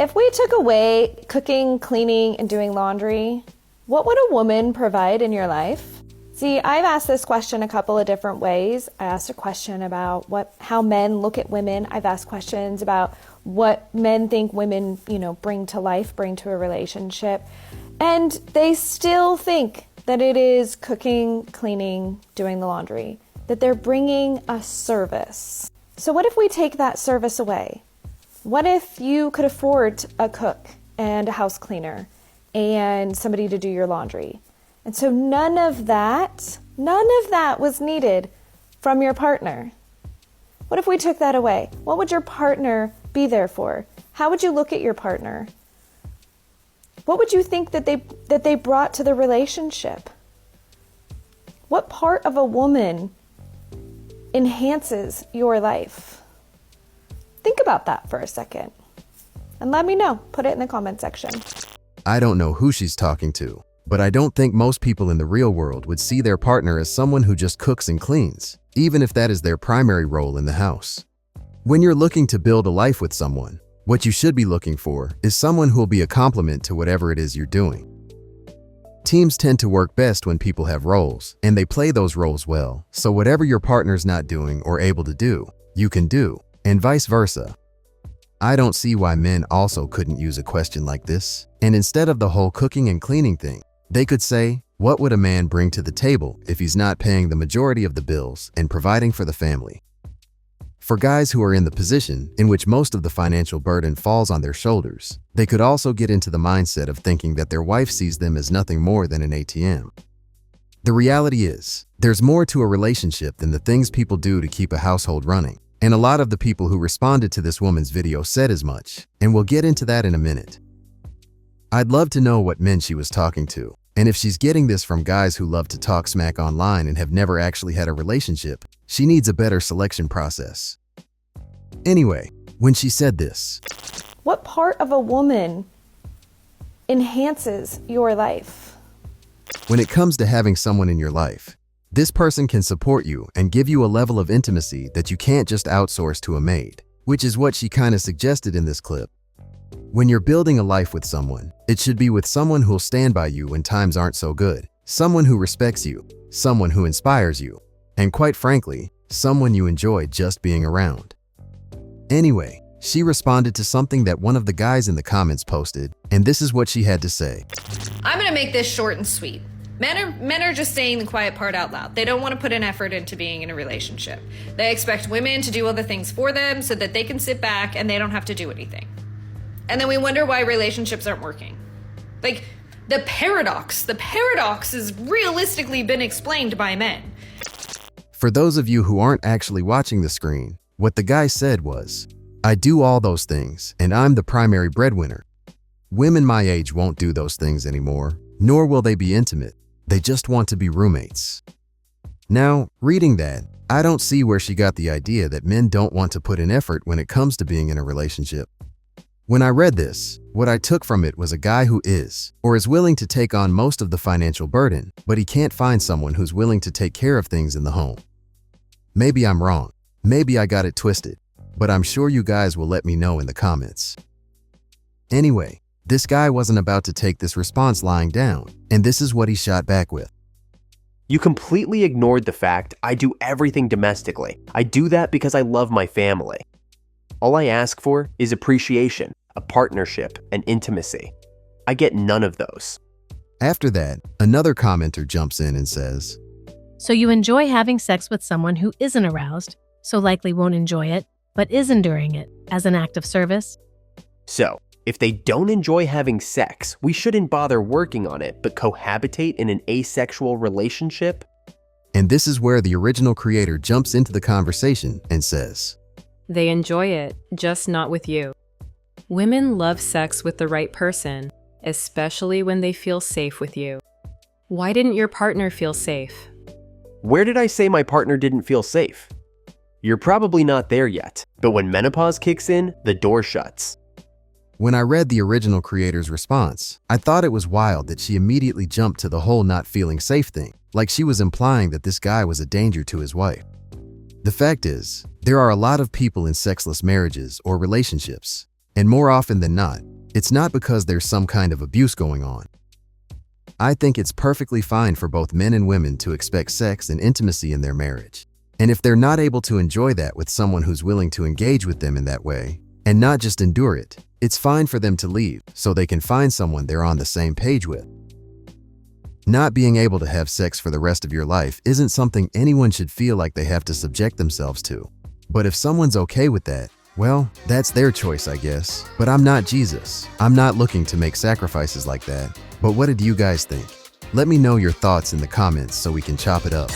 If we took away cooking, cleaning, and doing laundry, what would a woman provide in your life? See, I've asked this question a couple of different ways. I asked a question about how men look at women. I've asked questions about what men think women, bring to life, bring to a relationship. And they still think that it is cooking, cleaning, doing the laundry, that they're bringing a service. So what if we take that service away? What if you could afford a cook and a house cleaner and somebody to do your laundry? And so none of that was needed from your partner. What if we took that away? What would your partner be there for? How would you look at your partner? What would you think that they brought to the relationship? What part of a woman enhances your life? Think about that for a second and let me know. Put it in the comment section. I don't know who she's talking to, but I don't think most people in the real world would see their partner as someone who just cooks and cleans, even if that is their primary role in the house. When you're looking to build a life with someone, what you should be looking for is someone who will be a complement to whatever it is you're doing. Teams tend to work best when people have roles, and they play those roles well, so whatever your partner's not doing or able to do, you can do, and vice versa. I don't see why men also couldn't use a question like this, and instead of the whole cooking and cleaning thing, they could say, what would a man bring to the table if he's not paying the majority of the bills and providing for the family? For guys who are in the position in which most of the financial burden falls on their shoulders, they could also get into the mindset of thinking that their wife sees them as nothing more than an ATM. The reality is, there's more to a relationship than the things people do to keep a household running, and a lot of the people who responded to this woman's video said as much, and we'll get into that in a minute. I'd love to know what men she was talking to, and if she's getting this from guys who love to talk smack online and have never actually had a relationship, she needs a better selection process. Anyway, when she said this, what part of a woman enhances your life? When it comes to having someone in your life, this person can support you and give you a level of intimacy that you can't just outsource to a maid, which is what she kind of suggested in this clip. When you're building a life with someone, it should be with someone who'll stand by you when times aren't so good, someone who respects you, someone who inspires you, and quite frankly, someone you enjoy just being around. Anyway, she responded to something that one of the guys in the comments posted, and this is what she had to say. I'm gonna make this short and sweet. Men are just saying the quiet part out loud. They don't want to put an effort into being in a relationship. They expect women to do all the things for them so that they can sit back and they don't have to do anything. And then we wonder why relationships aren't working. Like, the paradox has realistically been explained by men. For those of you who aren't actually watching the screen, what the guy said was, I do all those things, and I'm the primary breadwinner. Women my age won't do those things anymore, nor will they be intimate. They just want to be roommates. Now, reading that, I don't see where she got the idea that men don't want to put in effort when it comes to being in a relationship. When I read this, what I took from it was a guy who is, or is willing to take on most of the financial burden, but he can't find someone who's willing to take care of things in the home. Maybe I'm wrong. Maybe I got it twisted, but I'm sure you guys will let me know in the comments. Anyway, this guy wasn't about to take this response lying down, and this is what he shot back with. You completely ignored the fact I do everything domestically. I do that because I love my family. All I ask for is appreciation, a partnership, and intimacy. I get none of those. After that, another commenter jumps in and says, So you enjoy having sex with someone who isn't aroused, so likely won't enjoy it, but is enduring it as an act of service? So, if they don't enjoy having sex, we shouldn't bother working on it, but cohabitate in an asexual relationship? And this is where the original creator jumps into the conversation and says, They enjoy it, just not with you. Women love sex with the right person, especially when they feel safe with you. Why didn't your partner feel safe? Where did I say my partner didn't feel safe? You're probably not there yet, but when menopause kicks in, the door shuts. When I read the original creator's response, I thought it was wild that she immediately jumped to the whole not feeling safe thing, like she was implying that this guy was a danger to his wife. The fact is, there are a lot of people in sexless marriages or relationships, And more often than not, it's not because there's some kind of abuse going on. I think it's perfectly fine for both men and women to expect sex and intimacy in their marriage. And if they're not able to enjoy that with someone who's willing to engage with them in that way, and not just endure it, it's fine for them to leave so they can find someone they're on the same page with. Not being able to have sex for the rest of your life isn't something anyone should feel like they have to subject themselves to. But if someone's okay with that, well, that's their choice, I guess. But I'm not Jesus. I'm not looking to make sacrifices like that. But what do you guys think? Let me know your thoughts in the comments so we can chop it up.